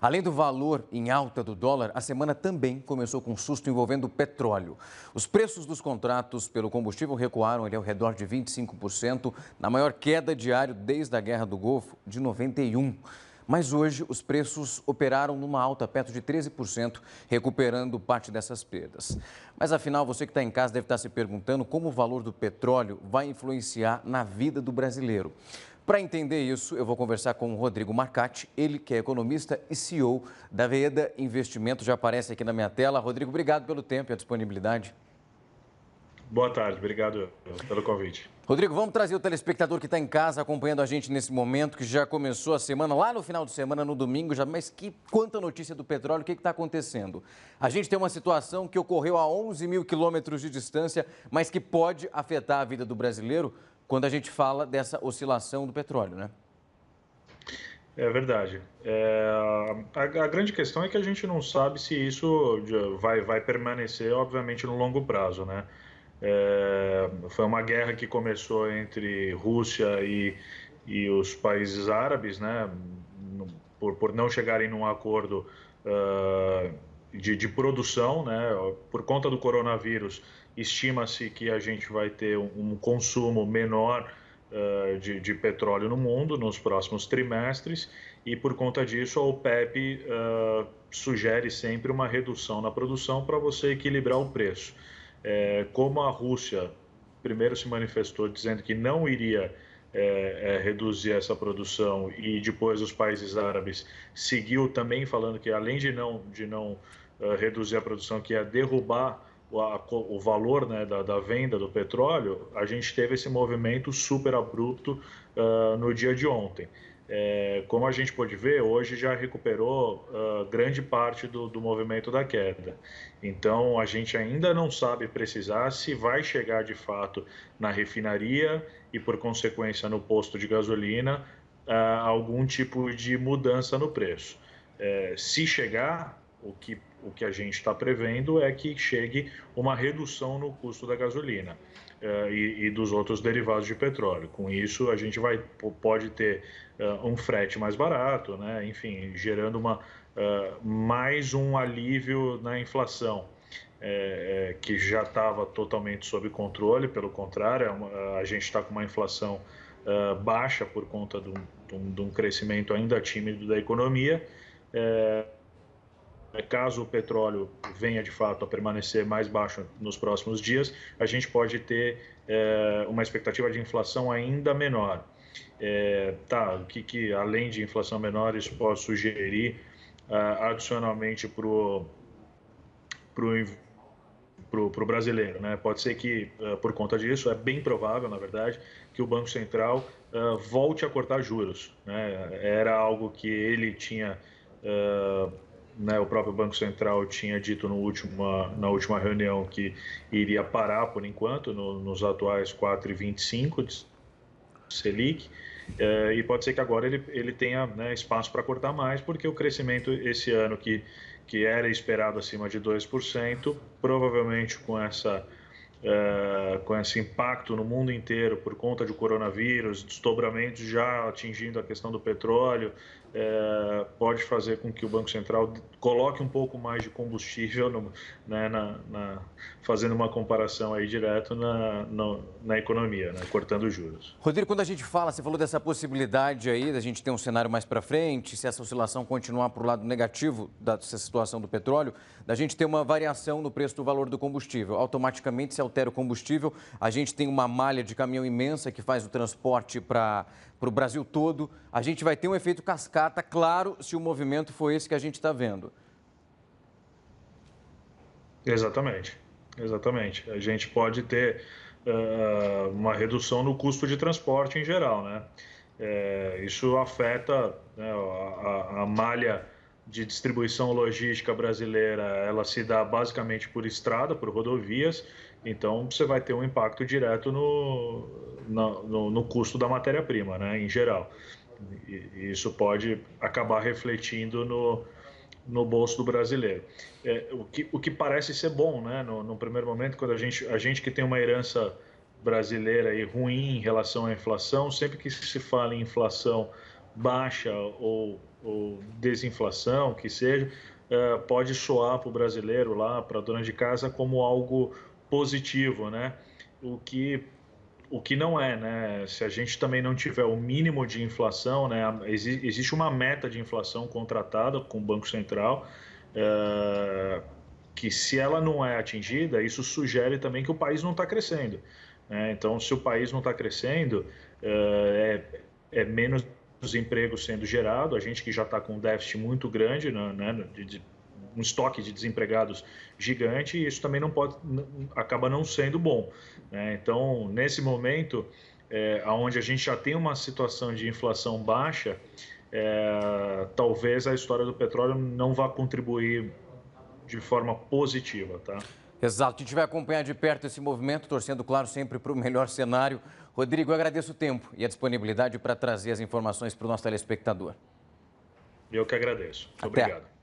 Além do valor em alta do dólar, a semana também começou com um susto envolvendo o petróleo. Os preços dos contratos pelo combustível recuaram ali ao redor de 25%, na maior queda diária desde a Guerra do Golfo de 91. Mas hoje os preços operaram numa alta perto de 13%, recuperando parte dessas perdas. Mas afinal, você que está em casa deve estar se perguntando como o valor do petróleo vai influenciar na vida do brasileiro. Para entender isso, eu vou conversar com o Rodrigo Marcati, ele que é economista e CEO da Veda Investimentos, já aparece aqui na minha tela. Rodrigo, obrigado pelo tempo e a disponibilidade. Boa tarde, obrigado pelo convite. Rodrigo, vamos trazer o telespectador que está em casa acompanhando a gente nesse momento, que já começou a semana, lá no final de semana, no domingo, já, mas quanta notícia do petróleo, o que está acontecendo? A gente tem uma situação que ocorreu a 11 mil quilômetros de distância, mas que pode afetar a vida do brasileiro quando a gente fala dessa oscilação do petróleo, né? É verdade. A grande questão é que a gente não sabe se isso vai permanecer, obviamente, no longo prazo, né? Foi uma guerra que começou entre Rússia e os países árabes, né? Por não chegarem num acordo de produção, né? Por conta do coronavírus, estima-se que a gente vai ter um consumo menor de petróleo no mundo nos próximos trimestres e por conta disso a OPEP sugere sempre uma redução na produção para você equilibrar o preço. Como a Rússia primeiro se manifestou dizendo que não iria reduzir essa produção e depois os países árabes seguiu também falando que além de não reduzir a produção, que ia derrubar o valor, né, da venda do petróleo, a gente teve esse movimento super abrupto no dia de ontem. Como a gente pode ver, hoje já recuperou grande parte do movimento da queda. Então, a gente ainda não sabe precisar se vai chegar de fato na refinaria e, por consequência, no posto de gasolina, algum tipo de mudança no preço. Se chegar, o que a gente está prevendo é que chegue uma redução no custo da gasolina e dos outros derivados de petróleo. Com isso, a gente pode ter um frete mais barato, né? Enfim, gerando mais um alívio na inflação, que já estava totalmente sob controle. Pelo contrário, a gente está com uma inflação baixa por conta de um crescimento ainda tímido da economia. Caso o petróleo venha de fato a permanecer mais baixo nos próximos dias, a gente pode ter uma expectativa de inflação ainda menor. O que além de inflação menor isso pode sugerir adicionalmente para o brasileiro, né? Pode ser que, por conta disso, é bem provável, na verdade, que o Banco Central volte a cortar juros, né? Era algo que ele tinha... né, o próprio Banco Central tinha dito na última reunião que iria parar por enquanto nos atuais 4,25 de Selic, e pode ser que agora ele tenha, né, espaço para cortar mais, porque o crescimento esse ano que era esperado acima de 2%, provavelmente com esse impacto no mundo inteiro por conta do coronavírus, desdobramentos já atingindo a questão do petróleo, pode fazer com que o Banco Central coloque um pouco mais de combustível, né, fazendo uma comparação aí direto na economia, né, cortando juros. Rodrigo, quando a gente fala, você falou dessa possibilidade aí, da gente ter um cenário mais para frente, se essa oscilação continuar para o lado negativo dessa situação do petróleo, da gente ter uma variação no preço do valor do combustível. Automaticamente se altera o combustível, a gente tem uma malha de caminhão imensa que faz o transporte para o Brasil todo. A gente vai ter um efeito cascata, claro, se o movimento for esse que a gente está vendo. Exatamente. A gente pode ter uma redução no custo de transporte em geral, né? Isso afeta, né, a malha de distribuição logística brasileira, ela se dá basicamente por estrada, por rodovias, então você vai ter um impacto direto no custo da matéria-prima, né, em geral. E isso pode acabar refletindo no bolso do brasileiro. O que parece ser bom, né, no primeiro momento, quando a gente que tem uma herança brasileira e ruim em relação à inflação, sempre que se fala em inflação baixa ou desinflação, que seja, pode soar para o brasileiro lá, para a dona de casa, como algo positivo, né? O que não é, né? Se a gente também não tiver o mínimo de inflação, né? Existe uma meta de inflação contratada com o Banco Central, que se ela não é atingida, isso sugere também que o país não está crescendo, né? Então, se o país não está crescendo, é menos empregos sendo gerado, a gente que já está com um déficit muito grande, né, um estoque de desempregados gigante, e isso também não pode, acaba não sendo bom, né? Então, nesse momento, onde a gente já tem uma situação de inflação baixa, talvez a história do petróleo não vá contribuir de forma positiva, tá? Exato. A gente vai acompanhar de perto esse movimento, torcendo, claro, sempre para o melhor cenário. Rodrigo, eu agradeço o tempo e a disponibilidade para trazer as informações para o nosso telespectador. Eu que agradeço. Muito Até. obrigado.